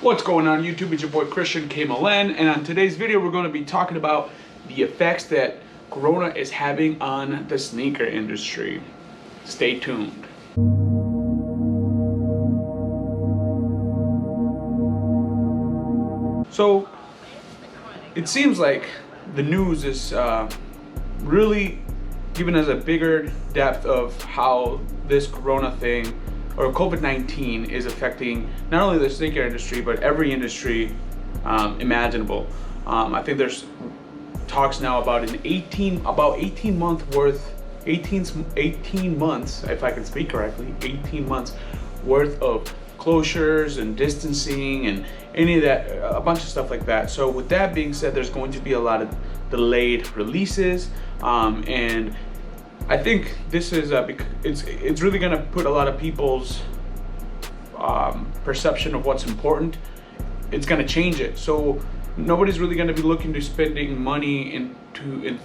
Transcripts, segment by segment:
What's going on YouTube? It's your boy Christian K. Malen, and on today's video we're going to be talking about the effects that Corona is having on the sneaker industry. Stay tuned. So it seems like the news is really giving us a bigger depth of how this Corona thing or COVID-19 is affecting not only the sneaker industry but every industry imaginable. I think there's talks now about 18 months, if I can speak correctly, 18 months worth of closures and distancing and any of that, a bunch of stuff like that. So with that being said, there's going to be a lot of delayed releases, and I think this is it's really going to put a lot of people's perception of what's important. It's going to change it. So nobody's really going to be looking to spending money in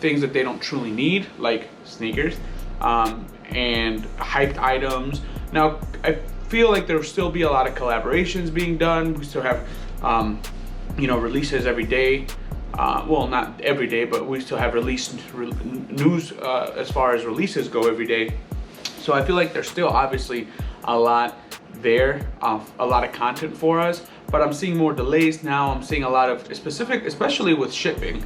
things that they don't truly need, like sneakers and hyped items. Now I feel like there will still be a lot of collaborations being done. We still have releases every day. Well, not every day, but we still have news as far as releases go every day. So I feel like there's still obviously a lot there, a lot of content for us, but I'm seeing more delays now. I'm seeing a lot of especially with shipping.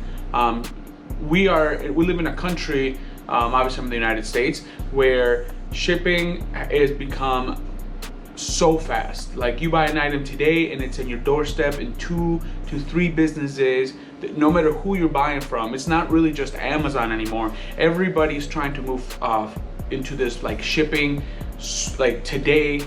We live in a country, obviously in the United States, where shipping has become so fast. Like, you buy an item today and it's in your doorstep in 2 to 3 business days, no matter who you're buying from. It's not really just Amazon anymore. Everybody's trying to move into this like shipping, like today,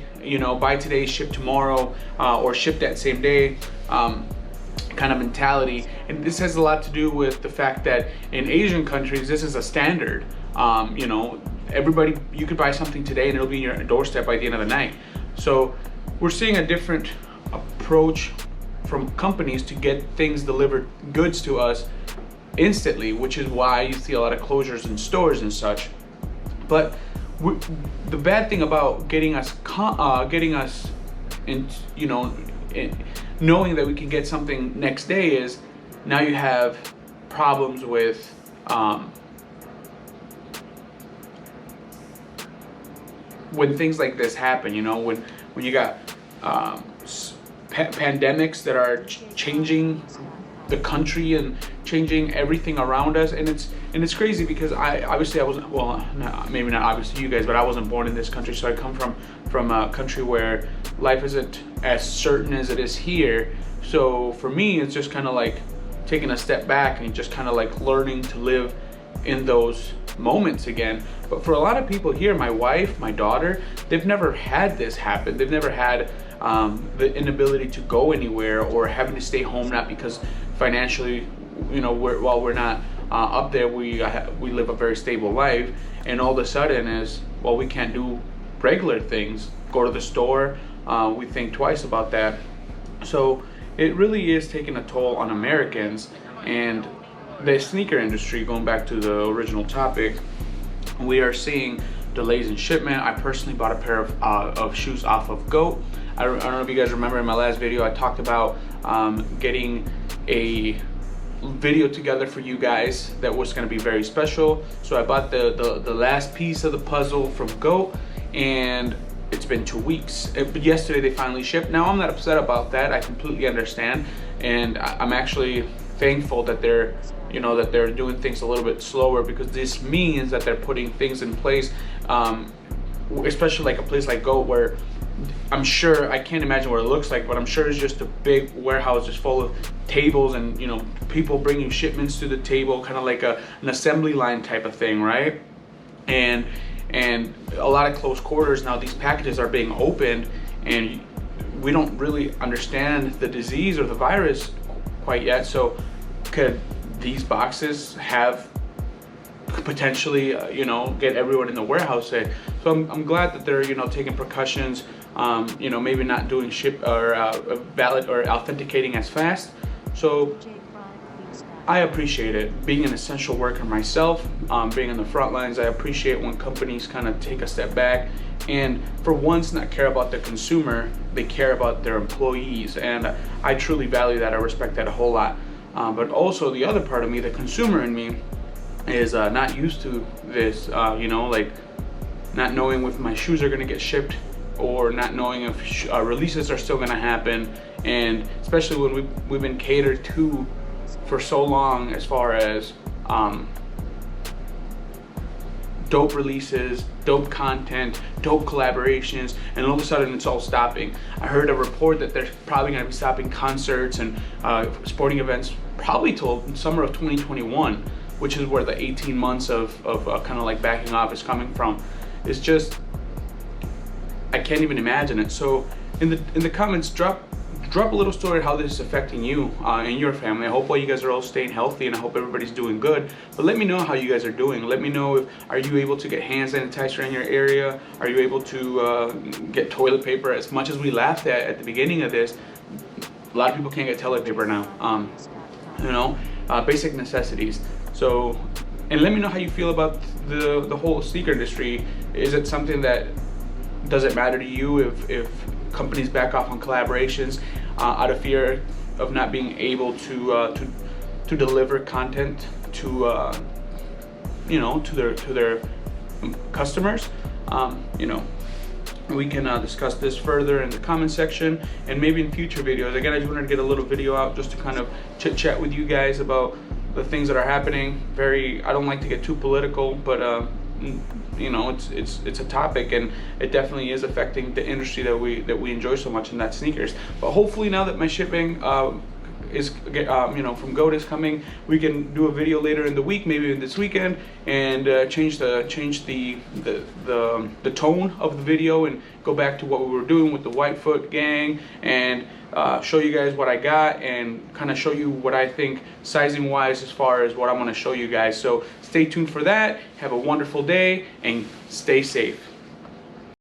buy today, ship tomorrow, or ship that same day kind of mentality. And this has a lot to do with the fact that in Asian countries this is a standard. Everybody, you could buy something today and it'll be in your doorstep by the end of the night. So we're seeing a different approach from companies to get things delivered, goods to us instantly, which is why you see a lot of closures in stores and such. But the bad thing about getting us in, knowing that we can get something next day is now you have problems with when things like this happen. When you got pandemics that are changing the country and changing everything around us, and it's crazy because I wasn't, well, maybe not obviously you guys, but I wasn't born in this country, so I come from a country where life isn't as certain as it is here. So for me, it's just kind of like taking a step back and just kind of like learning to live in those moments again. But for a lot of people here, my wife, my daughter, they've never had this happen. They've never had the inability to go anywhere or having to stay home, not because financially, while we're not up there, we live a very stable life, and all of a sudden is, well, we can't do regular things, go to the store, we think twice about that. So it really is taking a toll on Americans. And the sneaker industry, going back to the original topic, we are seeing delays in shipment. I personally bought a pair of shoes off of GOAT. I don't know if you guys remember, in my last video I talked about getting a video together for you guys that was going to be very special. So I bought the last piece of the puzzle from GOAT, and it's been 2 weeks. But yesterday they finally shipped. Now I'm not upset about that. I completely understand, and I'm actually thankful that they're doing things a little bit slower, because this means that they're putting things in place, especially like a place like GOAT, where I'm sure, I can't imagine what it looks like, but I'm sure it's just a big warehouse just full of tables and people bringing shipments to the table, kind of like an assembly line type of thing, right? And a lot of close quarters. Now these packages are being opened and we don't really understand the disease or the virus quite yet. So could these boxes have potentially get everyone in the warehouse sick? So I'm glad that they're taking precautions, maybe not doing ship or valid or authenticating as fast. So I appreciate it. Being an essential worker myself, being in the front lines, I appreciate when companies kind of take a step back and for once not care about the consumer, they care about their employees. And I truly value that. I respect that a whole lot. But also the other part of me, the consumer in me, is not used to this, like not knowing if my shoes are gonna get shipped, or not knowing if releases are still gonna happen. And especially when we've been catered to for so long as far as dope releases, dope content, dope collaborations, and all of a sudden it's all stopping. I heard a report that they're probably going to be stopping concerts and sporting events probably till summer of 2021, which is where the 18 months of kind of like backing off is coming from. It's just, I can't even imagine it. So in the comments, drop a little story how this is affecting you and your family. I hope all you guys are all staying healthy, and I hope everybody's doing good. But let me know how you guys are doing. Let me know if are you able to get hand sanitizer in your area? Are you able to get toilet paper? As much as we laughed at the beginning of this, a lot of people can't get toilet paper now. Basic necessities. So, and let me know how you feel about the whole sneaker industry. Is it something that doesn't matter to you if companies back off on collaborations out of fear of not being able to deliver content to their customers? We can discuss this further in the comment section, and maybe in future videos. Again, I just wanted to get a little video out just to kind of chit chat with you guys about the things that are happening. I don't like to get too political, but it's a topic, and it definitely is affecting the industry that we enjoy so much, and that's sneakers. But hopefully now that my shipping is from GOAT is coming, we can do a video later in the week, maybe this weekend, and change the tone of the video and go back to what we were doing with the Whitefoot gang, and show you guys what I got, and kind of show you what I think sizing wise as far as what I'm going to show you guys. So stay tuned for that. Have a wonderful day and stay safe.